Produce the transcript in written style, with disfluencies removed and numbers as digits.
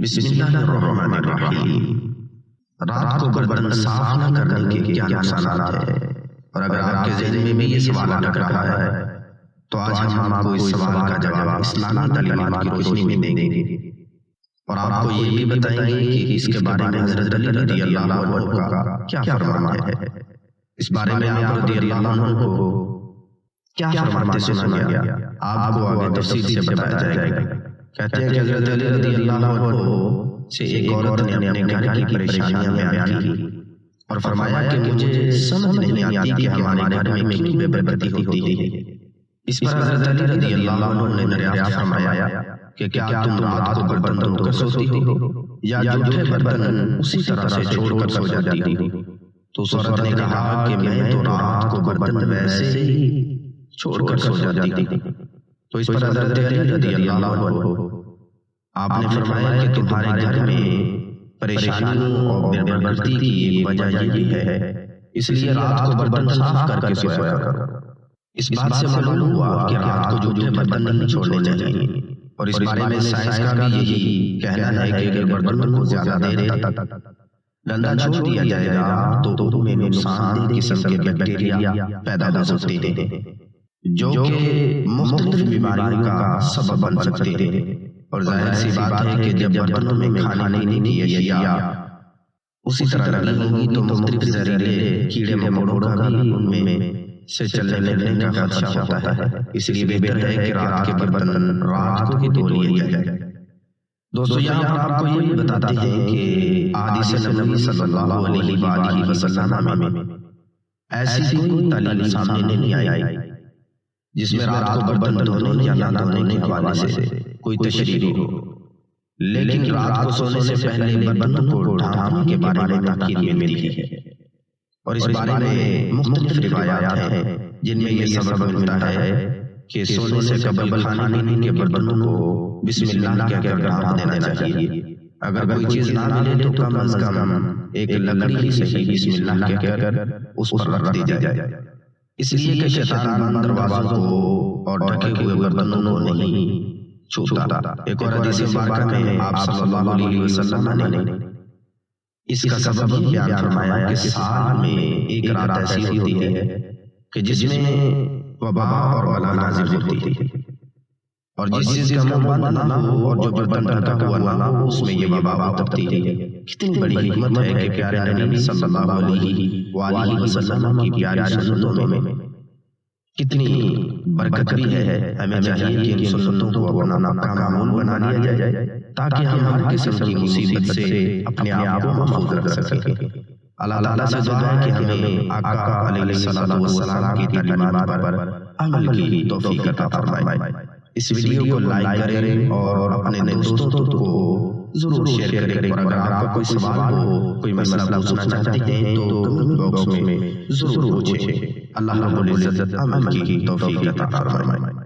بسم اللہ الرحمن الرحیم۔ رات کو برتن صاف نہ کرنے کے کیا نقصانات ہیں؟ اور اگر آپ کے ذہن میں بھی یہ سوال اٹک رہا ہے تو آج ہم آپ کو اس سوال کا جواب اسلامی تعلیمات کی روشنی میں دیں گے، اور آپ کو یہ بھی بتائیں گے کہ اس کے بارے میں حضرت علی رضی اللہ عنہ کا کیا فرمان ہے۔ اس بارے میں آپ رضی اللہ عنہ کو کیا فرماتے سنا گیا، آپ کو آگے تفصیل سے بتایا جائے گا۔ کہتے ہیں کہ حضرت علی رضی اللہ عنہ سے ایک عورت نے اپنے گھر کی پریشانیاں بیان کی اور فرمایا کہ مجھے سمجھ نہیں آتی کہ ہمارے گھر میں کیوں بے برکتی ہوتی ہے۔ اس پر حضرت علی رضی اللہ عنہ نے دریافت فرمایا کہ کیا تم رات کو برتن دھو کر سوتی ہو یا جھوٹے برتن اسی طرح سے چھوڑ کر سو جاتی ہو؟ تو اس عورت نے کہا کہ میں تو رات کو برتن ویسے ہی چھوڑ کر سو جاتی تھی۔ تو اس پر حضرت علی رضی اللہ عنہ آپ نے فرمایا کہ تمہارے گھر میں پریشانیوں اور بے برکتی کی ایک وجہ یہ بھی ہے، اس لیے رات کو برتن صاف کر کے سویا کرو۔ اس بات سے معلوم ہوا کہ رات کو جھوٹے برتن نہیں چھوڑنے چاہیے، اور اس بارے میں سائنس کا بھی یہی کہنا ہے کہ اگر برتنوں کو زیادہ دیر تک گندا چھوڑ دیا جائے گا تو ان میں نقصان دہ قسم کے بیکٹیریا پیدا ہو سکتے ہیں جو کہ مختلف بیماریوں کا سبب بن سکتے ہیں۔ اور ظاہر سی بات ہے کہ جب برتنوں میں کھانے پینے کی اشیاء اسی طرح لگی ہوں گی تو مختلف زہریلے کیڑے مکوڑوں کا بھی ان میں سے چلنے پھرنے کا خدشہ ہوتا ہے، اس لیے بہتر ہے کہ رات کے برتن رات کو ہی دھو لیے جائیں۔ دوستو، یہاں پر آپ کو یہ بھی بتاتے ہیں کہ احادیث نبوی صلی اللہ علیہ وآلہ وسلم میں ایسی کوئی تعلیم سامنے نہیں آئی جس میں رات کو برتن دھونے یا نہ دھونے کے حوالے سے کوئی تشریح ہو، لیکن رات کو سونے سے پہلے برتنوں کو ڈھانپنے کے بارے میں تاکید ملتی ہے، اور اس بارے میں مختلف روایات ہیں جن میں یہ سبب ملتا ہے کہ سونے سے قبل کھانے پینے کے برتنوں کو بسم اللہ کہہ کر ڈھانپ دینا چاہیے۔ اگر کوئی چیز نہ ملے تو کم از کم ایک لکڑی ہی صحیح بسم اللہ کہہ کر اس پر رکھ دی جائے، اس لیے کہ شیطان بند دروازوں کو اور ڈھکے ہوئے برتنوں کو نہیں چھوتا۔ ایک اور حدیث مبارکہ میں آپ صلی اللہ علیہ وسلم نے اس کا سبب بیان فرمایا کہ سال میں ایک رات ایسی ہوتی ہے کہ جس میں وبا اور بلا نازل ہوتی ہے، اور جس چیز کا منہ بند نہ ہو اور جو برتن ڈھکا ہوا نہ ہو اس میں یہ وبا اترتی ہے۔ کتنی بڑی حکمت ہے کہ پیارے نبی صلی اللہ علیہ وآلہ وسلم کی پیاری سنتوں میں کتنی برکت بھی ہے۔ ہمیں چاہیے کہ ان سنتوں کو اپنا معمول بنا لیا جائے تاکہ ہم ہر قسم کی مصیبت سے اپنے آپ کو محفوظ رکھ سکیں۔ اللہ تعالیٰ سے دعا ہے کہ ہمیں آقا علیہ الصلوۃ والسلام کی تعلیمات پر عمل کی توفیق عطا فرمائے۔ اس ویڈیو کو لائک کریں اور اپنے دوستوں کو ضرور شیئر کریں، اور اگر آپ کا کوئی سوال ہو، کوئی مسئلہ پوچھنا چاہتے ہیں تو کمنٹ باکس میں ضرور پوچھیں۔ اللہ رب العزت عمل کی توفیق عطا فرمائے۔